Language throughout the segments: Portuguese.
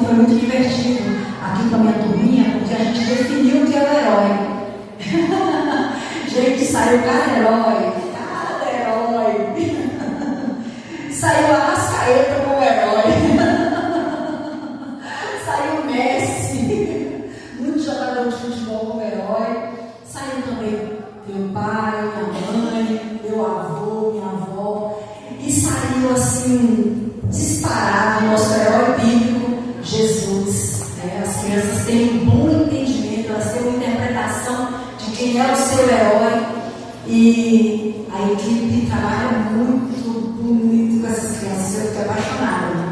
ontem foi muito divertido aqui com a minha turminha, porque a gente definiu o que é o herói. Gente, saiu cada herói. Saiu a Arrascaeta como herói. Saiu o Messi, muito jogador de futebol como herói. Saiu também meu pai, minha mãe, meu avô, minha avó. E saiu assim, disparado, nosso herói bíblico, Jesus. As crianças têm um bom entendimento, elas têm uma interpretação de quem é o seu herói. E a equipe trabalha muito bonito com essas crianças, eu fiquei apaixonada.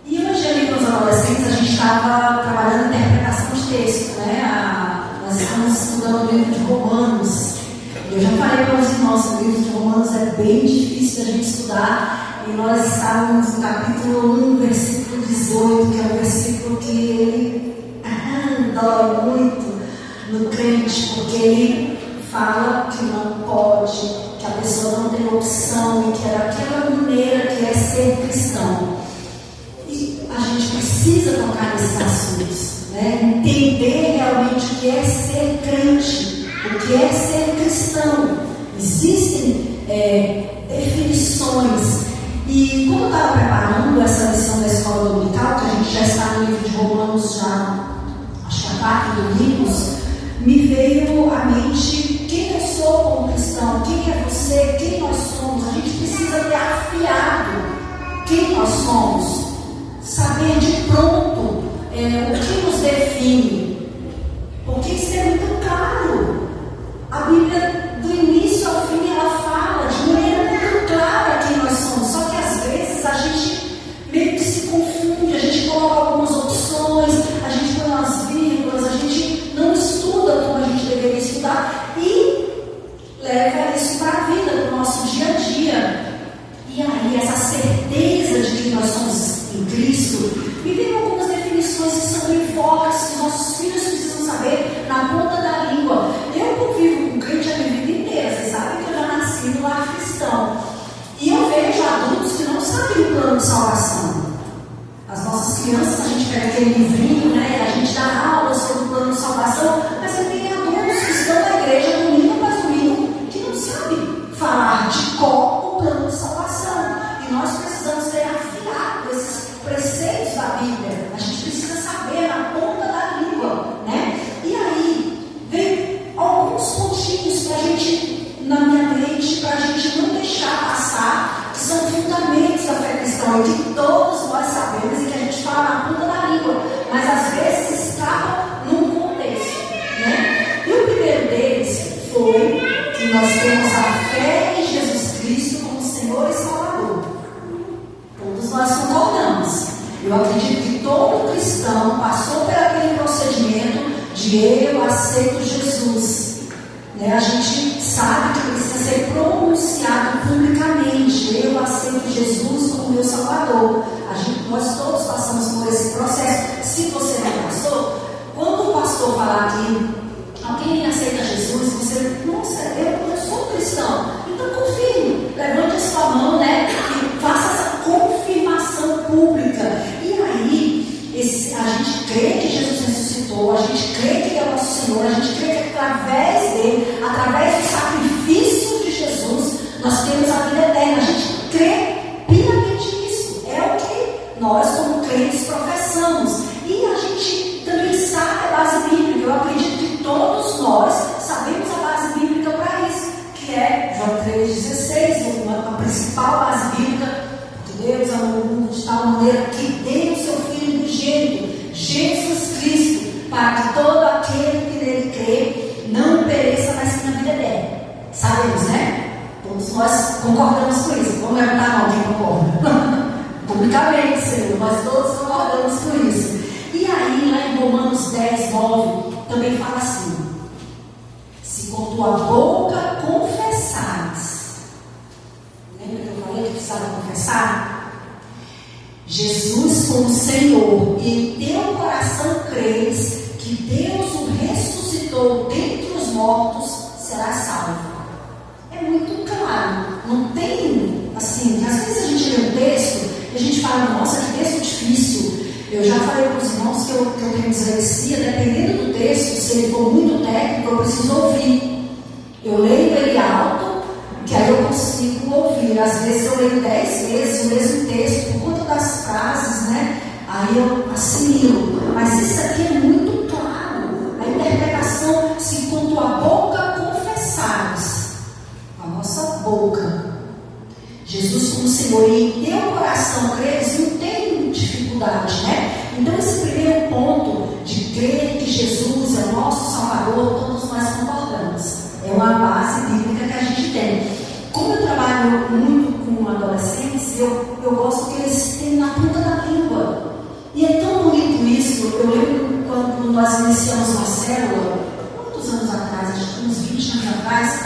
E hoje ali com os adolescentes a gente estava trabalhando interpretação de texto, nós estamos estudando o livro de Romanos. Eu já falei para os irmãos que o livro de Romanos é bem difícil da gente estudar, e nós estávamos no capítulo 1, versículo 18, que é um versículo que ele dói muito no crente, porque ele fala que não pode, que a pessoa não tem opção, e que é daquela maneira que é ser cristão. E a gente precisa tocar nesses assuntos, entender realmente o que é ser crente, o que é ser cristão. Existem definições. E como eu estava preparando essa lição da escola dominical, que a gente já está no livro de Romanos, já acho que há 4 domingos, me veio à mente quem eu sou como cristão, quem é você, quem nós somos. A gente precisa ter afiado quem nós somos, saber de pronto o que nos define, porque isso é muito claro. A Bíblia, do início ao fim, ela fala de maneira muito clara quem nós somos, só que às vezes a gente meio que se confunde, a gente coloca algumas opções, a gente põe umas vírgulas, a gente não estuda como a gente deveria estudar e leva isso para a vida, para o nosso dia a dia. E aí, essa certeza de que nós somos em Cristo, me veio algumas definições que são bem fortes, que nossos filhos precisam saber na ponta da língua. Eu convivo com crente a minha vida inteira, vocês sabem que eu já nasci no lar cristão. E eu vejo adultos que não sabem o plano de salvação. As nossas crianças, a gente pega aquele livrinho, a gente dá aula sobre o plano de salvação, mas tem adultos que estão na igreja domingo após domingo que não sabem falar de qual o plano de salvação. E nós precisamos ter afiado esses preceitos da Bíblia. A gente precisa saber na ponta da língua, E aí, vem alguns pontinhos para a gente, na minha mente, para a gente não deixar passar, que são fundamentos da fé cristã, e que todos nós sabemos e que a gente fala na ponta da língua, mas às vezes escapa num contexto, E o primeiro deles foi que nós temos a fé em Jesus Cristo como Senhor e Salvador. Todos nós concordamos. Eu acredito que todo cristão passou por aquele procedimento de eu aceito Jesus. A gente sabe que precisa ser pronunciado publicamente. Eu aceito Jesus como meu Salvador. Nós todos passamos por esse processo. Se você não passou, quando o pastor falar que alguém aceita Jesus, você, nossa, eu sou cristão, então confirme, levante a sua mão, e faça essa confirmação pública. E aí, a gente crê que Jesus ressuscitou, a gente crê que Ele é nosso Senhor, a gente crê que através dele, através do sacrifício de Jesus, nós temos a vida eterna. A gente crê piamente nisso. É o que nós, como crentes, professamos. E a gente também sabe a base bíblica. Eu acredito que todos nós sabemos a base bíblica para isso, que é João 3,16, a principal base bíblica. Deus amou o mundo de tal maneira que deu o seu Filho unigênito, Jesus Cristo, para que todo aquele que nele crê não pereça, mas tenha vida eterna. Sabemos, Todos nós concordamos com isso. Vamos levantar a mão quem concorda. Publicamente, Senhor, nós todos concordamos com isso. E aí, lá em Romanos 10, 9, também fala assim: se com tua boca confessares, lembra que eu falei que precisava confessar? Jesus como Senhor, e em teu coração creres que Deus o ressuscitou dentre os mortos, será salvo. É muito claro, não tem assim, às vezes a gente lê um texto e a gente fala, nossa, que texto difícil, que eu tenho dislexia, dependendo do texto, se ele for muito técnico, eu preciso ouvir. Eu leio ele alto, que aí eu consigo ouvir. Às vezes eu leio 10 vezes o mesmo texto, por conta das frases, né? Aí eu assimilo. Mas isso aqui é muito claro. A interpretação, se com tua boca confessares, com a nossa boca, Jesus como Senhor, e em teu coração creres, não tem dificuldade, né? Então esse primeiro ponto de crer que Jesus é o nosso Salvador, todos nós concordamos. É uma base bíblica que a gente tem. Como eu trabalho muito com adolescentes, eu gosto que eles têm na ponta da língua. E é tão bonito isso. Eu lembro quando nós iniciamos uma célula, muitos anos atrás, acho que uns 20 anos atrás,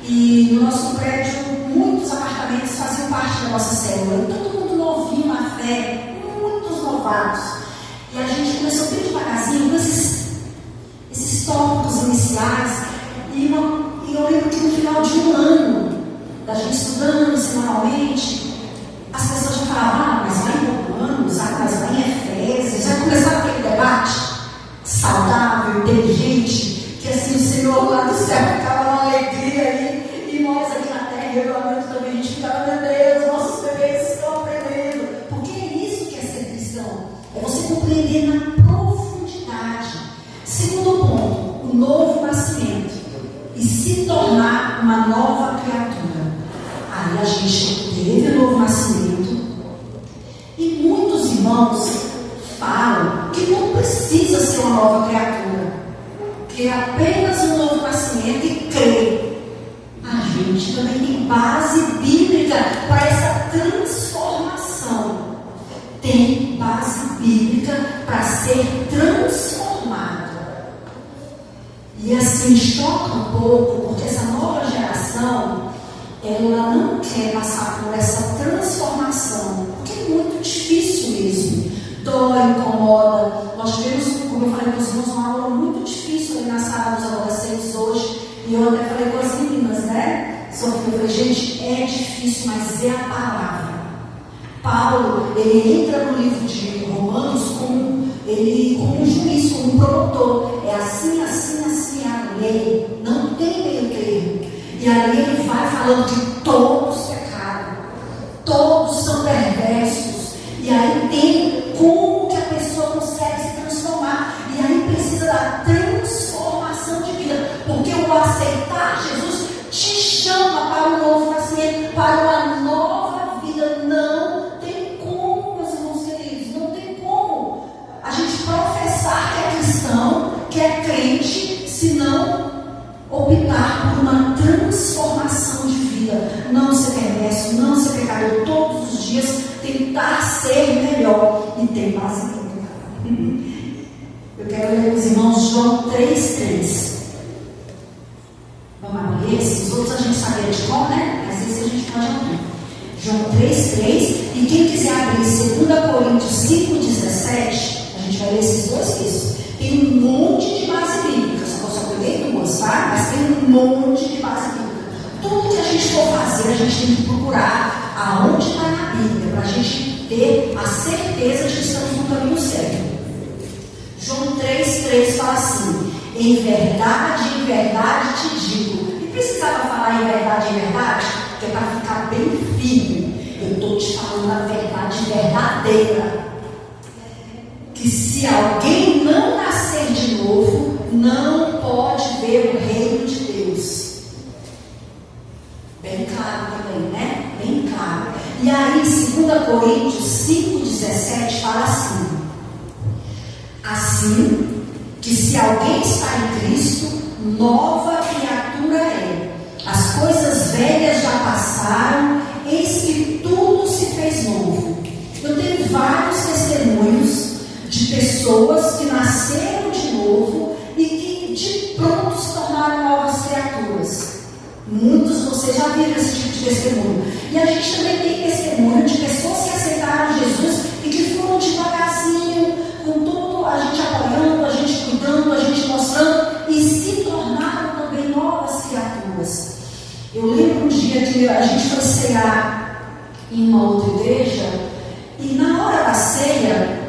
e no nosso prédio, muitos apartamentos faziam parte da nossa célula. E todo mundo novinho na fé, muitos novatos. E a gente começou bem devagarzinho com esses tópicos iniciais. E eu lembro que no final de um ano, da gente estudando semanalmente, as pessoas já falavam, mas lá em Romanos, mas lá em Efésios, já começava aquele debate saudável, inteligente, que assim o Senhor lá do céu ficava numa alegria aí, e nós aqui na terra, regulamento também, a gente ficava, meu Deus, nossos bebês estão aprendendo. Porque é isso que é ser cristão, é você compreender na profundidade. Segundo ponto, o novo nascimento e se tornar uma nova criatura. Aí a gente teve o novo nascimento e muitos irmãos falam que não precisa ser uma nova criatura, que é apenas um novo nascimento e crer. A gente também tem base bíblica para essa transformação. Tem base bíblica para ser transformado. E assim choca um pouco, porque essa nova geração, ela não quer passar por essa transformação, porque é muito difícil mesmo. Dói, incomoda. Nós tivemos, como eu falei com os irmãos, uma aula muito difícil ali na sala dos adolescentes hoje, e eu até falei com as meninas, né? Sofia, eu falei, gente, é difícil, mas é a palavra. Paulo, ele entra no livro de Romanos como um juiz, como um promotor. É assim, assim, assim a lei. Não tem meio termo. E aí ele vai falando que todos pecaram, todos são perversos. E aí tem como que a pessoa consegue se transformar. E aí precisa da transformação de vida. Porque o aceitar Jesus te chama para um novo nascimento, para uma nova vida. Não tem como, meus irmãos queridos, não tem como a gente professar que é cristão, que é crente, se não optar por uma transformação de vida, não ser perverso, não ser pecador, todos os dias tentar ser melhor. E tem base bíblica. Eu quero ler com os irmãos João 3,3. Vamos abrir esses outros, a gente sabia de qual, né? Às vezes a gente pode abrir. João 3,3. E quem quiser abrir 2 Coríntios 5,17, a gente vai ler esses dois textos. Tem um monte de base bíblica, só peguei duas, tá? Mas tem um monte de base bíblica. Tudo que a gente for fazer, a gente tem que procurar aonde está na Bíblia, para a gente ter a certeza de que estamos no caminho certo. João 3,3 fala assim: em verdade te digo. E precisava falar em verdade, que é para ficar bem firme. Eu estou te falando a verdade verdadeira. Que se alguém não nascer de novo, não pode ver o reino de Deus. Bem claro também, né? Bem claro. E aí, 2 Coríntios 5,17 fala assim: assim que se alguém está em Cristo, nova criatura é. As coisas velhas já passaram, eis que tudo se fez novo. Eu tenho vários testemunhos de pessoas que nasceram de novo e que de pronto se tornaram novas criaturas. Muitos de vocês já viram esse tipo de testemunho. E a gente também tem testemunho de pessoas que aceitaram Jesus e que foram devagarzinho, com tudo, a gente apoiando, a gente cuidando, a gente mostrando, e se tornaram também novas criaturas. Eu lembro um dia que a gente foi cear em uma outra igreja, e na hora da ceia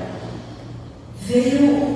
veio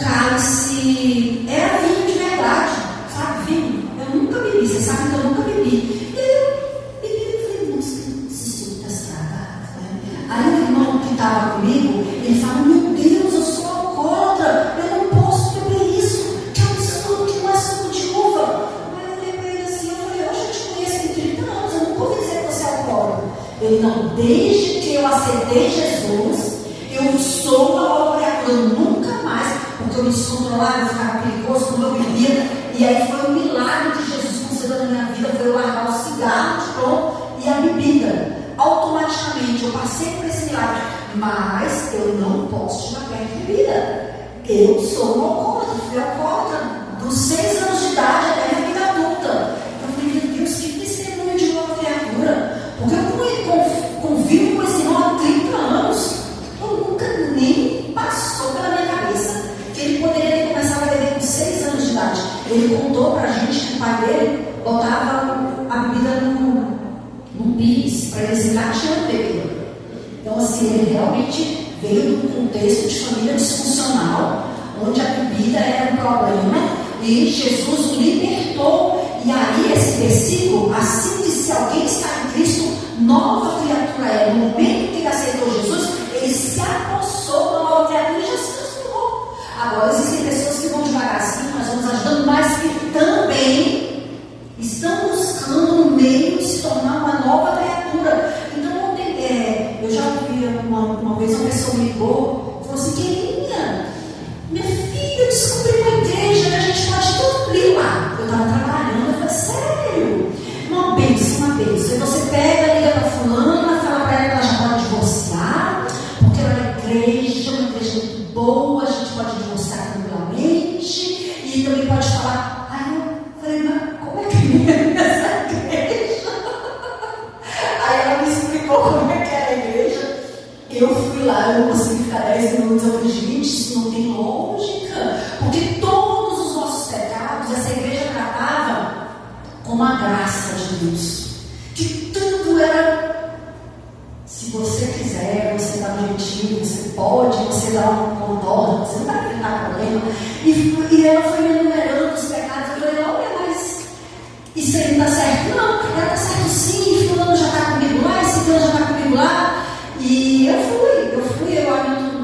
porque eu me descontrolava, eu ficava perigoso, como eu bebia. E aí foi um milagre de Jesus concedendo na minha vida, foi eu largar o cigarro de pão e a bebida. Automaticamente eu passei por esse milagre, mas eu não posso chegar perto de bebida. Eu sou um alcoólatra, fui alcoólatra dos 6 anos de idade até a minha vida adulta. Eu falei, meu Deus, que testemunho de uma criatura, porque eu convivo com esse irmão há 30 anos, eu nunca nem passou pela minha cabeça que ele poderia ter começado a beber com 6 anos de idade. Ele contou pra gente que o pai dele botava a bebida no pires, para eles encaixando a bebida. Então, assim, ele realmente veio de um contexto de família disfuncional, onde a bebida era um problema, e Jesus o libertou. E aí, esse versículo, assim diz: se alguém está em Cristo, nova criatura é. No momento que ele aceitou Jesus, ele se apossou da nova criatura e já se transformou. Agora, existem pessoas que vão devagarzinho, nós vamos ajudando, mas que também estão buscando no meio de se tornar uma nova criatura. Então, não tem, eu já ouvi uma vez uma pessoa me ligou e falou assim: querida, minha filha, eu descobri uma igreja que a gente pode tudo ir lá. Eu estava trabalhando, eu falei: sério? Uma bênção, uma bênção. E você pega, liga para fulana, fala para ela que ela já pode divorciar, porque ela é igreja, uma igreja muito boa, a gente pode divorciar tranquilamente, e também pode falar. Aí eu falei: mas como é que é essa igreja? Aí ela me explicou como é que era a igreja. Eu fui lá, eu não consegui ficar 10 minutos. Eu falei: gente, isso não tem lógica, porque todos os nossos pecados essa igreja tratava como a graça de Deus, que tudo era, se você quiser, você dá um jeitinho, você pode, você dá um contorno, você não vai enfrentar problema. E ela foi me enumerando os pecados. Eu falei: olha, mas isso aí não está certo. Não, ela está certo sim, fulano já está comigo lá, esse fulano já está comigo lá. E eu fui,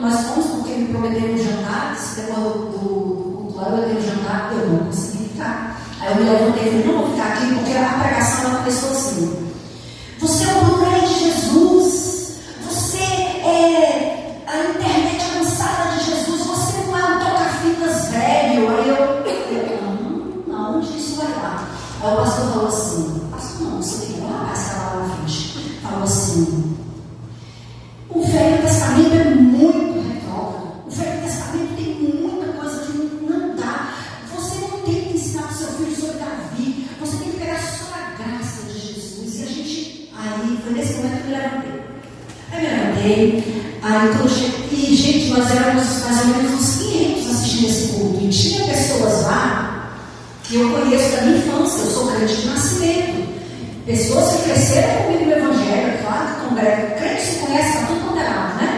nós fomos porque me prometeram um jantar. Depois do culto lá, eu dei um jantar, eu não consegui ficar. Aí eu me levantei e falei: não vou ficar aqui, porque a pregação ela começou assim: você é o Blu-ray de Jesus, você é a internet avançada de Jesus, você não é um toca-fitas velho. Aí eu não, onde isso vai dar? Aí o pastor falou assim: pastor não, você tem que lá, lá na frente. Falou assim: o Velho Testamento é muito retrógrado. O Velho Testamento tem muita coisa que não dá. Você não tem que ensinar para o seu filho sobre Davi. Você tem que pegar só a graça de Jesus. E a gente, aí foi nesse momento que eu me levantei. Aí me levantei. Aí quando eu cheguei, gente, nós éramos mais ou menos uns 500 assistindo esse culto. E tinha pessoas lá que eu conheço da minha infância. Eu sou crente de nascimento. Pessoas que cresceram comigo no Evangelho, claro que congrega. Crente se conhece para tudo quanto é lado, né?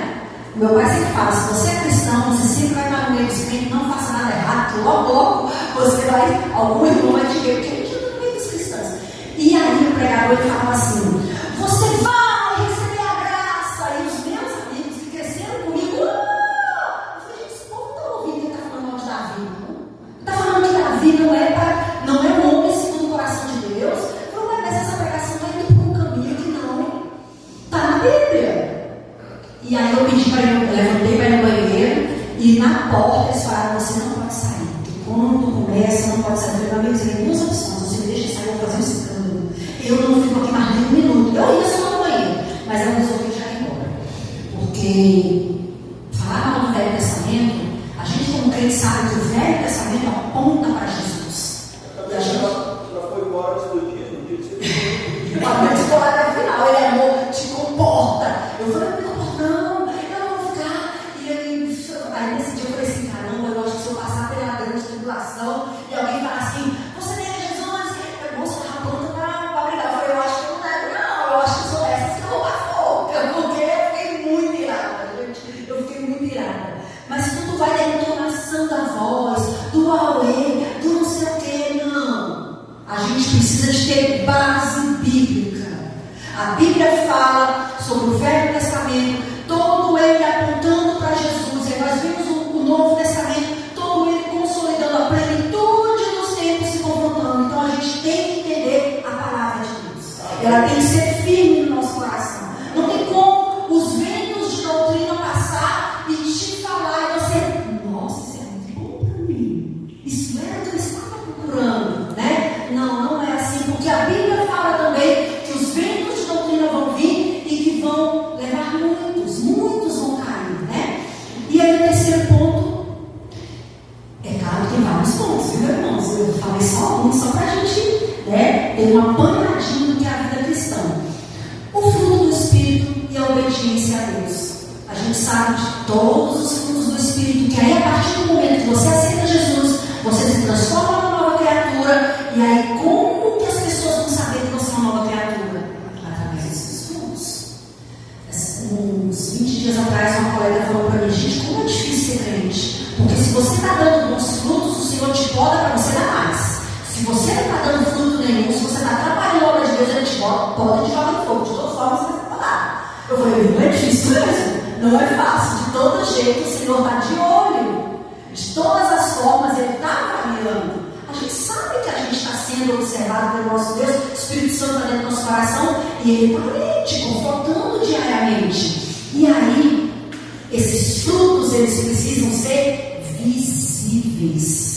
O meu pai sempre fala: se você é cristão, você sempre vai estar no meio dos crentes, não faça nada errado, que logo você vai, algum irmão vai te ver, porque a gente está no meio dos cristãos. E aí o pregador ele falava assim: você vai receber a graça. E os meus amigos que cresceram comigo, eu falei: gente, esse povo não está ouvindo que ele está falando mal de Davi, não? Está falando que Davi não é um homem segundo o coração de Deus. Mas essa pregação está indo por um caminho que não está na Bíblia. E aí eu pedi para ir, levantei para ir no banheiro, e na porta eles falaram: você não pode sair. Quando começa, não pode sair. Eu falei: tem duas opções: você me deixa sair, eu vou fazer um escândalo. Eu não fico aqui mais nem um minuto. Eu ia só no banheiro, mas eu resolvi já ir embora. Porque falar mal do Velho Testamento, a gente como crente sabe que o Velho Testamento aponta para Jesus. E a gente foi embora antes do dia. Mas no final, ele: amor, te comporta. Eu falei: não, eu não vou ficar. E aí nesse dia eu falei assim: caramba, eu acho que se eu passar pela grande tribulação e alguém falar assim: você nega Jesus, eu vou estar pronta para brigar. Eu falei: eu acho que eu não nego, não. Eu acho que sou dessas que eu vou dar foca, porque eu fiquei muito irada, gente. Eu fiquei muito irada. Mas tudo vai da entonação da voz, do auê, do não sei o que, não. A gente precisa de ter base bíblica. A Bíblia fala sobre o Velho Testamento, todo ele apontando para Jesus. E nós vimos o Novo Testamento, todo ele consolidando a plenitude dos tempos, se confrontando. Então a gente tem que entender a palavra de Deus. Ela tem que ser firme no nosso coração. Não tem como os ventos de doutrina passar e te falar e você: nossa, isso é muito dei uma apanhadinha do que é a vida cristã. O fruto do Espírito e a obediência a Deus. A gente sabe de todos os frutos do Espírito, que aí a partir do momento que você aceita Jesus, você se transforma numa nova criatura. E aí como que as pessoas vão saber que você é uma nova criatura? Através desses frutos. Uns 20 dias atrás uma colega falou para mim: gente, como é difícil ser crente, porque se você está dando bons frutos, o Senhor te poda para você dar mais. Se você não está dando fruto nenhum, se você está atrapalhando a obra de Deus, Ele te poda e te joga em fogo. De todas formas, você vai podar. Eu falei: não é difícil mesmo, não é fácil. De todo jeito, o Senhor está de olho. De todas as formas, Ele está avaliando. A gente sabe que a gente está sendo observado pelo nosso Deus, o Espírito Santo está dentro do nosso coração, e Ele está ali, te confrontando diariamente. E aí, esses frutos, eles precisam ser visíveis.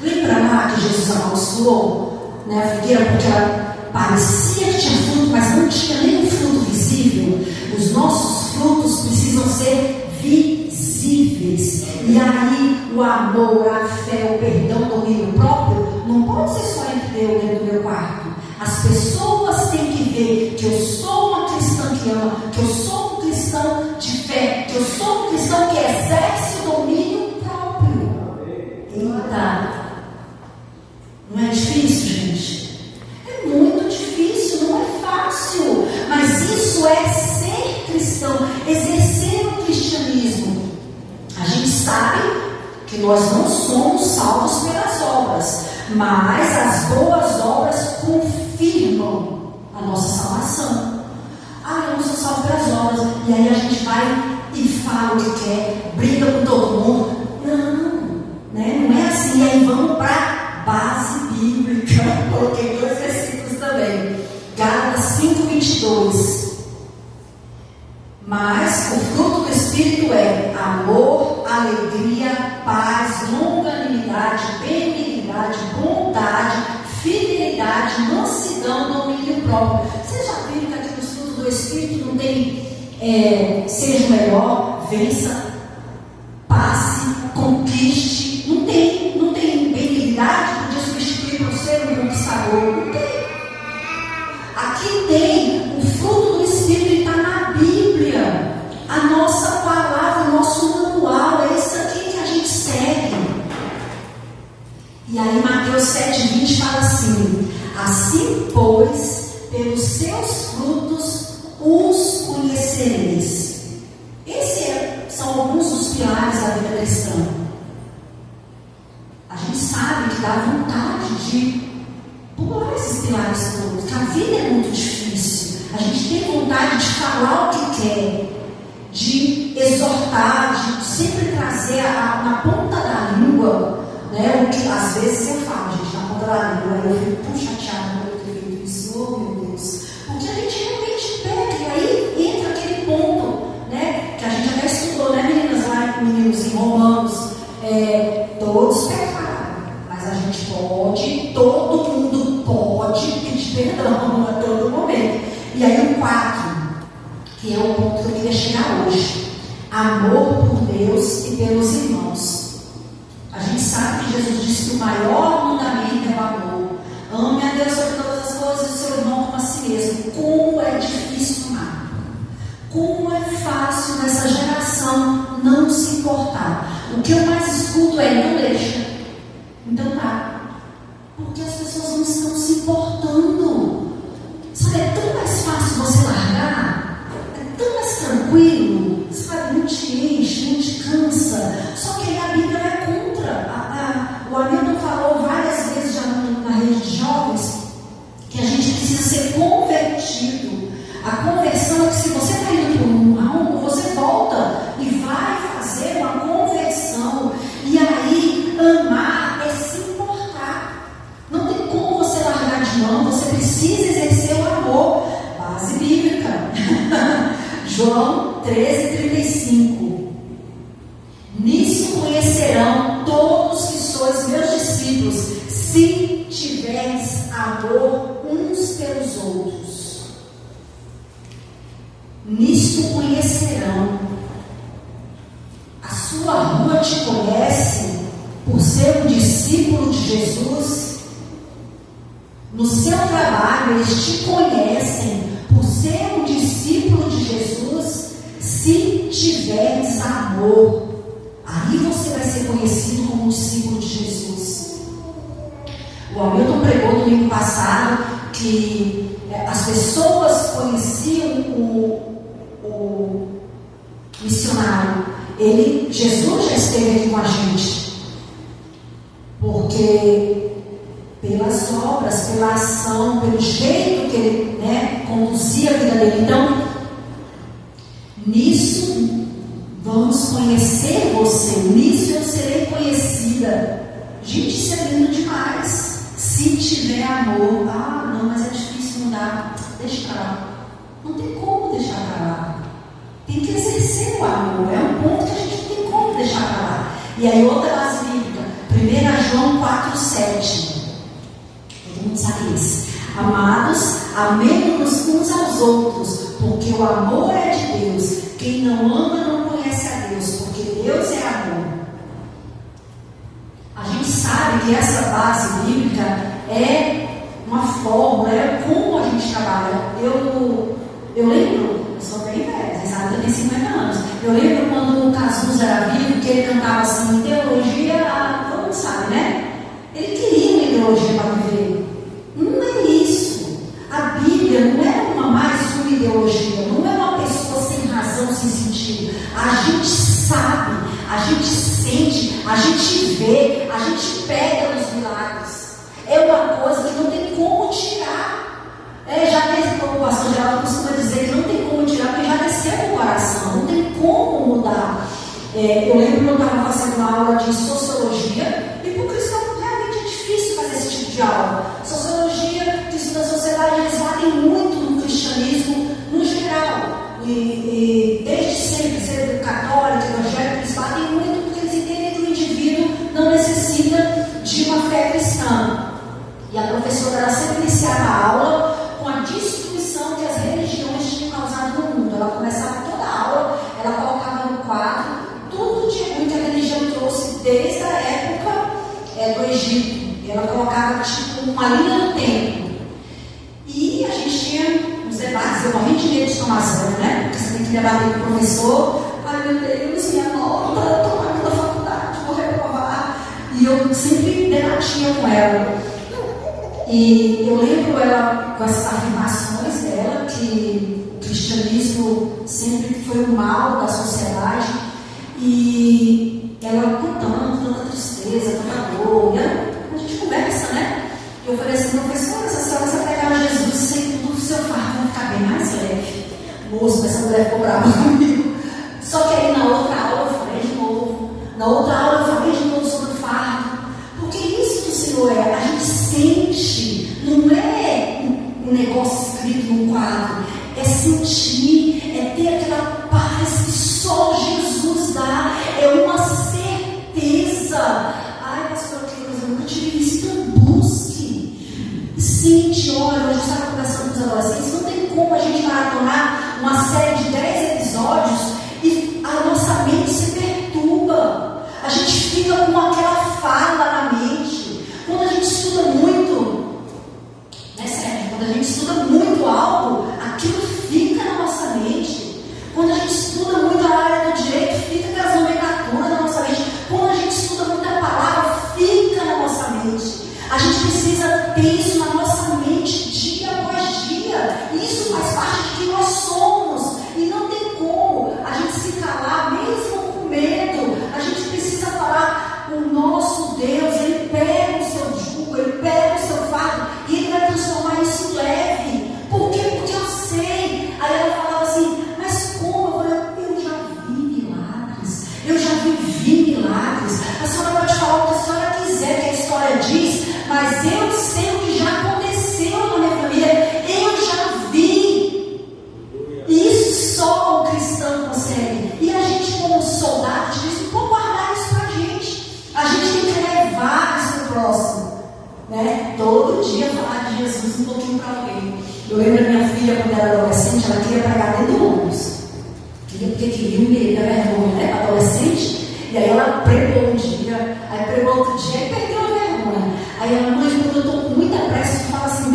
Lembra lá que Jesus amaldiçoou, né, a figueira, porque ela parecia que tinha fruto, mas não tinha nenhum fruto visível? Os nossos frutos precisam ser visíveis. E aí, o amor, a fé, o perdão, o domínio próprio, não pode ser só entre eu dentro do meu quarto. As pessoas têm que ver que eu sou uma cristã que ama, que eu sou um cristão de fé, que eu sou um cristão que exerce o domínio próprio. Eita! Não é difícil, gente? É muito difícil, não é fácil. Mas isso é ser cristão, exercer o cristianismo. A gente sabe que nós não somos salvos pelas obras, mas as boas obras confirmam a nossa salvação. Eu não sou salvo pelas obras. E aí a gente vai e fala o que quer, briga com todo mundo. Não, né? Não é assim. E aí vamos para base bíblica. Coloquei 2 versículos também. Gálatas 5:22. Mas o fruto do Espírito é amor, alegria, paz, longanimidade, benignidade, bondade, fidelidade, mansidão, domínio próprio. Vocês já viram que aqui nos frutos do Espírito não tem seja o melhor, vença, passe, conquiste? Não tem benignidade, podia substituir por ser um conquistador. Não tem. Aqui tem o fruto do Espírito e está na Bíblia. A nossa palavra, o nosso manual, é isso aqui que a gente segue. E aí Mateus 7:20 fala assim: assim, pois, pelos seus frutos os conhecereis. Esses são alguns dos pilares da vida cristã. A gente sabe que dá vontade de pular esses pilares todos, que a vida é muito difícil. A gente tem vontade de falar o que quer, de exortar, de sempre trazer na ponta da língua, né, o que às vezes eu falo, gente, na ponta da língua. Eu fico tão chateada por eu ter feito isso, oh meu Deus, porque a gente realmente pega, e aí entra aquele ponto, né, que a gente até estudou, né, meninas, lá meninos em Romanos, todos pecaram, mas a gente pode, todo mundo pode pedir perdão a todo momento. E aí o 4, que é o ponto que eu queria chegar hoje: amor por Deus e pelos irmãos. A gente sabe que Jesus disse que o maior mandamento é o amor. Ame a Deus sobre todas as coisas e o seu irmão como a si mesmo. Como é difícil amar. Como é fácil nessa geração não se importar. O que eu mais escuto é: não deixa. Então tá. Porque as pessoas não estão se importando. Sabe, é tão mais fácil você largar. É tão mais tranquilo. Sabe, não te enche, não te cansa. Só que aí a Bíblia é contra. O Hamilton falou várias vezes já na rede de jovens que a gente precisa ser convertido. A conversão é que se você está indo para um rumo, você volta e vai fazer uma conversão. E aí, amar é se importar. Não tem como você largar de mão, você precisa exercer o amor. Base bíblica. João 13:35. Nisso conhecerão todos que sois meus discípulos, se tiverdes amor uns pelos outros. Nisto conhecerão. A sua rua te conhece por ser um discípulo de Jesus. no seu trabalho, eles te conhecem por ser um discípulo de Jesus, se tiveres amor. Aí você vai ser conhecido como um discípulo de Jesus. O Hamilton pregou no domingo passado que as pessoas conheciam o missionário. Jesus já esteve aqui com a gente, porque pelas obras, pela ação, pelo jeito que ele conduzia a vida dele. Então, nisso vamos conhecer você, nisso eu serei conhecida. Gente, isso é lindo demais. Se tiver amor, não, mas é difícil mudar. Deixa pra lá. Não tem como deixar pra lá. Tem que exercer o amor. É um ponto que a gente não tem como deixar pra lá. E aí, outra base bíblica, 1 João 4,7. Todo mundo sabe isso. Amados, amemos-nos uns aos outros, porque o amor é de Deus. Quem não ama não conhece a Deus, porque Deus é amor. A gente sabe que essa base bíblica é uma fórmula, é como a gente trabalha. Eu lembro, eu sou bem velha, vocês sabem que eu tenho 50 anos. Eu lembro quando o Cazuza era vivo, que ele cantava assim, teologia, todo mundo sabe, né? Ele queria uma ideologia para viver. Não é isso. A Bíblia não é mais uma ideologia, não é uma pessoa sem razão, sem sentido. A gente sabe, a gente sente, a gente vê, a gente pega nos milagres. É uma coisa que não tem como tirar. Já desde o pastor Geraldo costuma dizer que não tem como tirar, porque já desceu no coração, não tem como mudar. Eu lembro que eu estava fazendo uma aula de sociologia, e para o cristão realmente é difícil fazer esse tipo de aula. Sociologia, que estuda a sociedade, eles batem muito no cristianismo no geral. E desde sempre, ser católico, evangélico, eles batem muito porque eles entendem que o indivíduo não necessita de uma fé cristã. E a professora ela sempre iniciava a aula com a destruição que as religiões tinham causado no mundo. Ela começava toda a aula, ela colocava no quadro tudo de ruim que a religião trouxe desde a época do Egito. Ela colocava tipo uma linha do tempo. E a gente tinha uns debates, eu morri de medo de tomar zero, né? Porque você tem que debater com o professor. Ai meu Deus, minha nota, estou na minha faculdade, vou reprovar. E eu sempre debatia com ela. E eu lembro ela com essas afirmações dela, que o cristianismo sempre foi o mal da sociedade, e ela contando tanta tristeza, tanta dor, e a gente conversa, né? Eu falei assim, professora, se a senhora se apegar a Jesus, sem tudo o seu fardo vai ficar bem mais leve. Moço, essa mulher ficou brava comigo. Só que aí na outra aula eu falei de novo, na outra aula eu falei de novo sobre o fardo, porque isso do Senhor a gente sente, não é um negócio escrito num quadro, é sentir, é ter aquela paz que só Jesus dá, é uma certeza. Ai, pastor, eu nunca tive isso, então busque. Sente, olha, a gente estava conversando com os adolescentes, não tem como a gente maratonar uma série de 10 episódios e a nossa mente se perturba. A gente fica com aquela fala na mente. Quando a gente estuda muito, né, Sérgio? Quando a gente estuda muito algo, aquilo fica na nossa mente. Quando a gente estuda muito a área do direito, fica aquelas nomenclaturas na nossa mente. Quando a gente estuda muita palavra, fica na nossa mente. A gente precisa ter isso na nossa mente dia após dia. Isso faz parte de quem nós somos. E não tem como a gente se calar, mesmo com medo. A gente precisa falar, o nosso Deus, Ele pega o seu jugo, Ele pega o seu fardo e Ele vai transformar isso leve. Por quê? Porque eu sei. Aí ela falava assim, mas como? Eu já vi milagres, eu já vivi milagres. A senhora pode falar o que a senhora quiser, que a história diz, mas eu sei o que já aconteceu na minha família, eu já vi. E isso só o cristão consegue. E a gente, como soldado de Cristo, pode guardar isso pra gente. A gente tem que levar isso pro próximo, né? Todo dia falar de Jesus um pouquinho para alguém. Eu lembro da minha filha, quando era adolescente, ela queria pregar dentro do ônibus. Porque queria um medo, a vergonha, né? Adolescente. E aí ela pregou um dia, aí pregou outro dia, e perdeu a vergonha. Aí ela, mãe, quando eu estou com muita pressa, eu falo assim,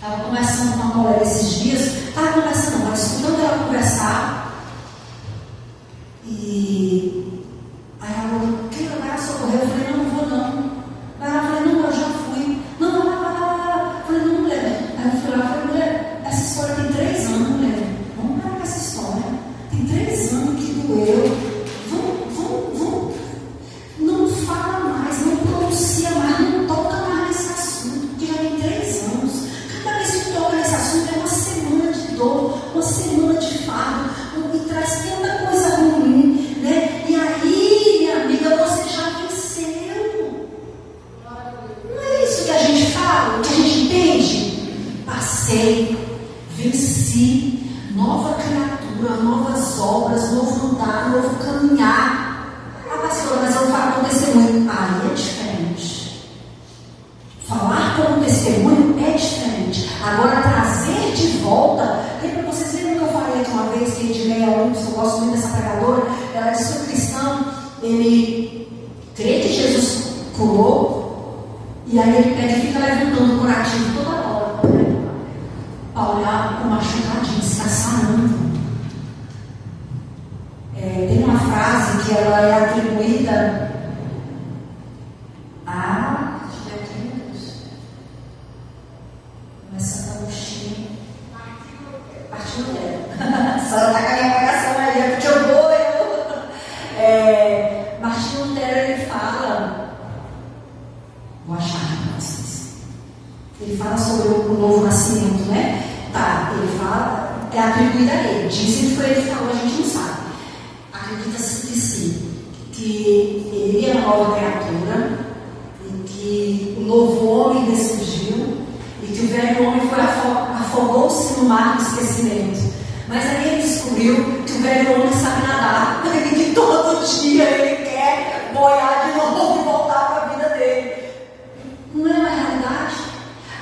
Estava conversando com uma colega esses dias, estava conversando, não, mas escutando ela conversar, e aí ela falou, quem vai socorrer? Eu falei, não vou não. Aí ela falou, não, eu já fui. Não, vai. Eu falei, não, mulher. Aí eu fui lá e falei, mulher, essa história tem 3 anos, mulher. Vamos parar com essa história. Tem 3 anos que doeu. Vamos. Não fala mais, não pronuncia mais, não toca mais nesse assunto, porque já tem 3 anos. Cada vez que toca nesse assunto é uma semana de dor, uma semana de fardo, e traz tanta coisa ruim, né? E aí, minha amiga, você já venceu. Não é isso que a gente fala, que a gente entende? Passei, venci, nova criatura, novas obras, novo andar, novo caminhar. Ah, pastora, mas eu falo com testemunho. Aí é diferente. Falar como testemunho é diferente. Agora, trazer de volta. Lembra, vocês lembram que eu falei aqui uma vez que Edmeia Lúcio, eu gosto muito dessa pregadora, ela disse que o cristão, ele crê que Jesus curou, e aí ele pega e fica levantando o curativo toda hora para olhar o machucadinho, está sarando. Tem uma frase que ela é atribuída a. Deixa eu ver aqui. Começa a Agostinho. Martinho Lutero. A senhora está com a minha pregação aí, é porque eu vou. Martinho Lutero, ele fala. Vou achar aqui para vocês. Ele fala sobre o novo nascimento, né? Tá, ele fala, é atribuída a ele. Dizem que foi ele que falou, a gente não sabe. Acredita-se que sim, que ele é uma nova criatura, e que o novo homem ressurgiu, e que o velho homem afogou-se no mar do esquecimento. Mas aí ele descobriu que o velho homem sabe nadar, e que todo dia ele quer boiar de novo e voltar para a vida dele. Não é uma realidade?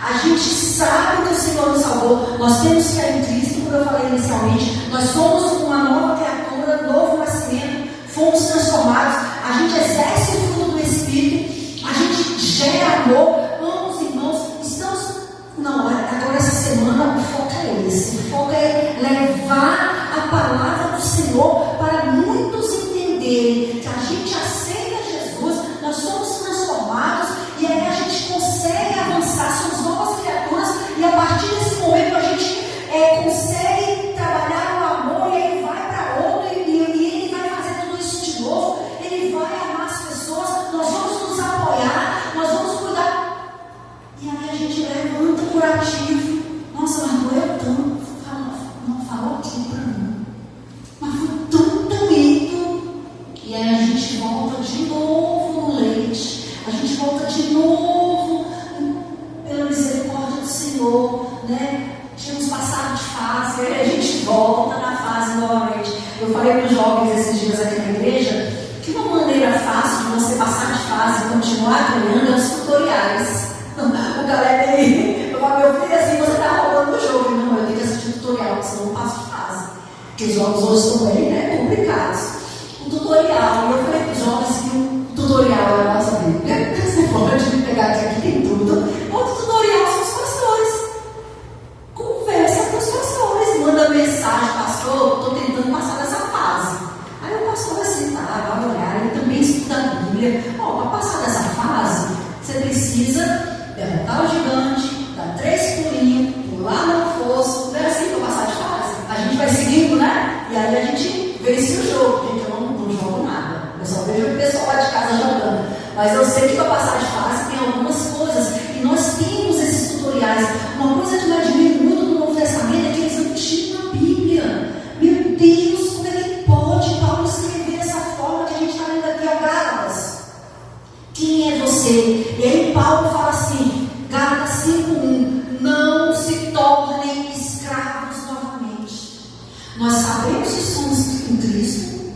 A gente sabe que o Senhor nos salvou, nós temos fé em Cristo, como eu falei inicialmente, nós somos uma nova criatura, novo nascimento, fomos transformados, a gente exerce o fruto do Espírito, a gente gera amor, ama os irmãos, estamos. Não, agora essa semana o foco é esse, o foco é levar a palavra do Senhor para muitos entenderem que a gente aceita Jesus, nós somos transformados, e aí a gente consegue avançar, somos novas criaturas, e a partir desse momento a gente consegue trabalhar o amor, e ele vai para outro, e ele vai fazer tudo isso de novo, ele vai amar as pessoas, nós vamos nos apoiar, nós vamos cuidar, e aí a gente levanta o curativo. Nossa, mas doeu tanto, não falou aqui para mim, mas foi tão doído, e aí a gente volta de novo no leite, a gente volta de novo pela misericórdia do Senhor, né? Tínhamos passado de fase, aí a gente volta na fase novamente. Eu falei para os jovens esses dias aqui na igreja que uma maneira fácil de você passar de fase e continuar ganhando é os tutoriais. O galera aí, eu falo, meu filho, assim, você está roubando o jogo. Não, eu tenho que assistir o tutorial, porque senão eu não passo de fase. Porque os jogos hoje estão bem, né, complicados. O tutorial, eu falei para os jovens que o tutorial é a nossa Bíblia. Você pode pegar aqui tem tudo. Outro tutorial são os pastores. Conversa com os pastores, manda mensagem, pastor, estou tentando passar dessa fase. Aí o pastor vai sentar, vai olhar, ele também estuda a Bíblia. Para passar dessa fase, você precisa derrotar o gigante, dar 3 pulinhos, pular no fosso. Não é assim para passar de fase. A gente vai seguindo, né? E aí a gente vence o jogo, porque eu não jogo nada. Eu só vejo o pessoal lá de casa jogando. Mas eu sei que para passar de fase tem algumas coisas, e nós temos esses tutoriais. Uma coisa que eu admiro muito no Novo Testamento é que eles não tinham a Bíblia. Meu Deus, como é que pode Paulo escrever dessa forma que a gente está lendo aqui ao Gálatas? Quem é você? E aí Paulo fala assim, Gálatas 5:1, não se tornem escravos novamente. Nós sabemos que somos em Cristo,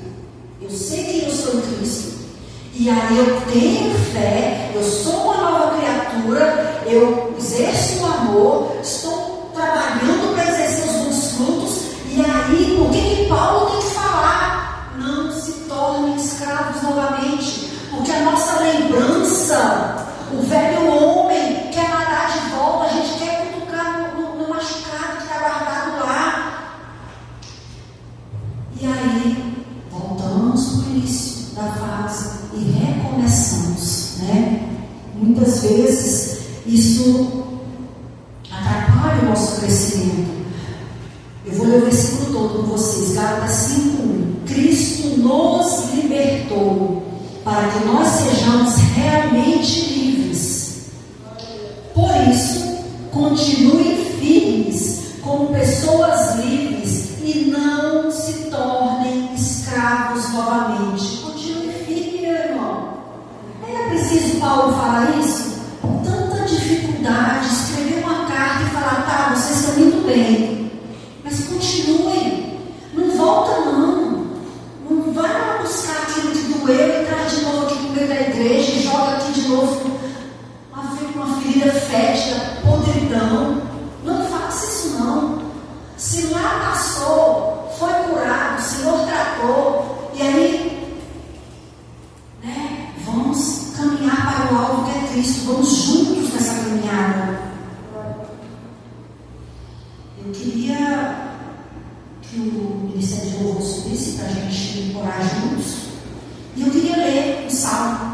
eu sei que eu sou em Cristo, e aí eu tenho fé, eu sou uma nova criatura, eu exerço o amor, estou trabalhando para exercer os bons frutos, e aí por que Paulo tem que falar? Não se tornem escravos novamente, porque a nossa lembrança, o velho homem quer nadar de volta, a gente quer cutucar dizendo. Eu vou ler o versículo todo com vocês, Gálatas 5:1. Cristo nos libertou para que nós sejamos realmente livres. Por isso, continuem firmes como pessoas livres e não se tornem escravos novamente. Continue firme, meu irmão. Era preciso Paulo falar isso? Tanta dificuldade, escrever uma carta e falar, tá, vocês estão indo bem, mas continuem, não volta não. Não vai lá buscar aquilo que doeu e traz de novo aqui no meio da igreja e joga aqui de novo uma ferida fétida, podridão. Não faça isso não. Se lá passou, foi curado, o Senhor tratou, e aí, vamos caminhar para o alvo que é Cristo, vamos juntos nessa caminhada. Eu queria que o Ministério de Louvor subisse para a gente orar juntos, e eu queria ler um salmo.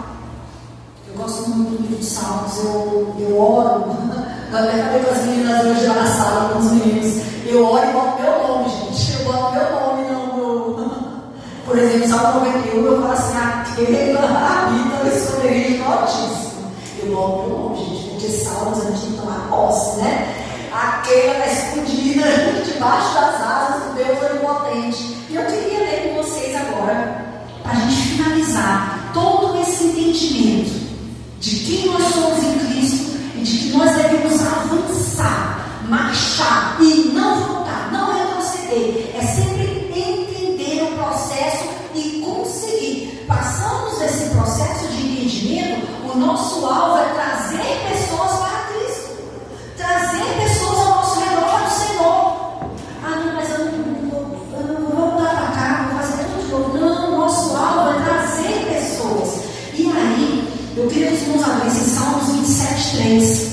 Eu gosto muito do livro de Salmos, eu oro. Eu até falei com as meninas hoje lá na sala, com os meninos. Eu oro e boto meu nome, gente. Eu boto meu nome no. Por exemplo, Salmo 91, eu falo assim: aquela habita no esconderijo altíssimo. Eu boto meu nome, gente, porque Salmos a gente tem que tomar posse, né? Aquela está escondida debaixo das asas do Deus Onipotente. E eu queria ler com vocês agora, para a gente finalizar todo esse entendimento de quem nós somos em Cristo e de que nós devemos avançar, marchar e não voltar, não retroceder. É sempre entender o processo e conseguir. Passamos esse processo de entendimento, o nosso alvo é trazer pessoas para Cristo, trazer pessoas ao nosso redor para o Senhor. Não, mas eu não vou voltar para cá, vou fazer tudo de novo. Não, o nosso alvo é trazer pessoas. E aí, eu queria que os irmãos abrissem Salmos 27:3.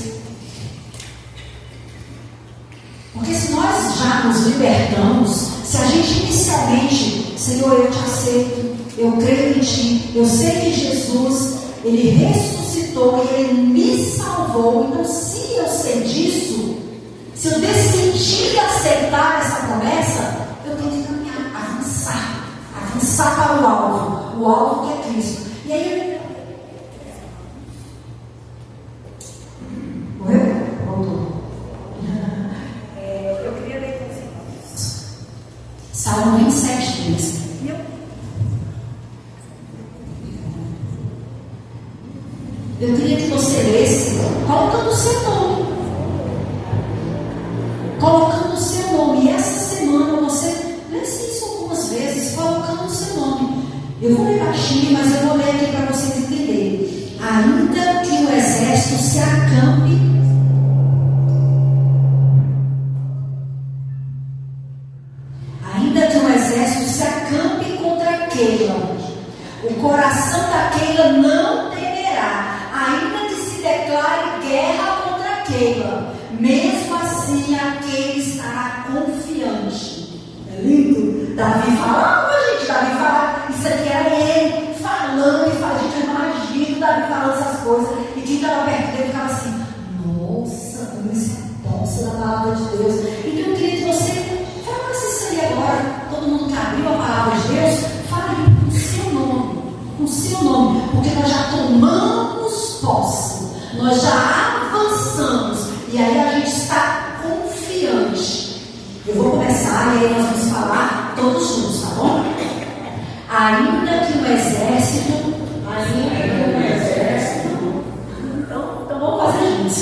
Porque se nós já nos libertamos, se a gente inicialmente, Senhor, eu te aceito, eu creio em Ti, eu sei que Jesus, Ele ressuscitou e Ele me salvou. Então, se eu sei disso, se eu decidir aceitar essa promessa, eu tenho que caminhar, avançar para o alvo que é Cristo. E aí, eu queria ler com vocês Salmo 27:3. Eu queria que você lesse colocando o seu nome. Colocando o seu nome. E essa semana você lesse isso algumas vezes, colocando o seu nome. Eu vou ler baixinho, mas eu vou ler aqui para vocês entenderem. Ainda que o exército se acampe, contra Keila, o coração da Keila não temerá, ainda que se declare guerra contra Keila, mesmo assim aquele estará confiante. É lindo? Davi falava, gente, Davi falava, isso aqui era ele falando e falando, gente, eu imagino Davi falando essas coisas, e quem estava perto dele ficava assim, nossa, como isso é posse da palavra de Deus. Então eu queria que você falasse isso aí agora. Todo mundo que abriu a palavra de Deus, fale com o seu nome, porque nós já tomamos posse, nós já avançamos, e aí a gente está confiante. Eu vou começar e aí nós vamos falar todos juntos, tá bom? Ainda que o exército, então vamos fazer juntos.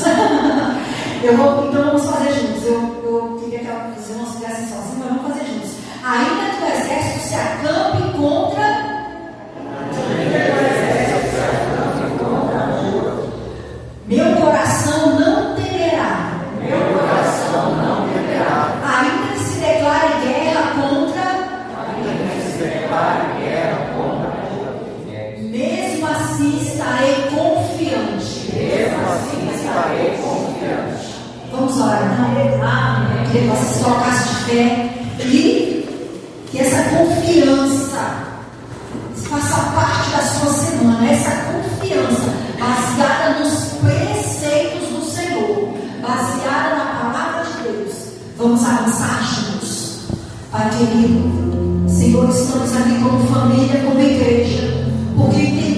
Então vamos fazer juntos. Eu queria que os irmãos fizessem sozinhos, mas vamos fazer juntos. Ainda que o exército se acampe contra. Meu coração não temerá. Ainda que se declare guerra contra. Mesmo assim estarei confiante. Vamos orar, não? Eu queria que você se colocasse de fé e que essa confiança faça parte da sua semana. Essa confiança baseada nos preceitos do Senhor, baseada na palavra de Deus, Vamos avançar juntos. Pai querido, Senhor, estamos aqui como família, como igreja, porque entendemos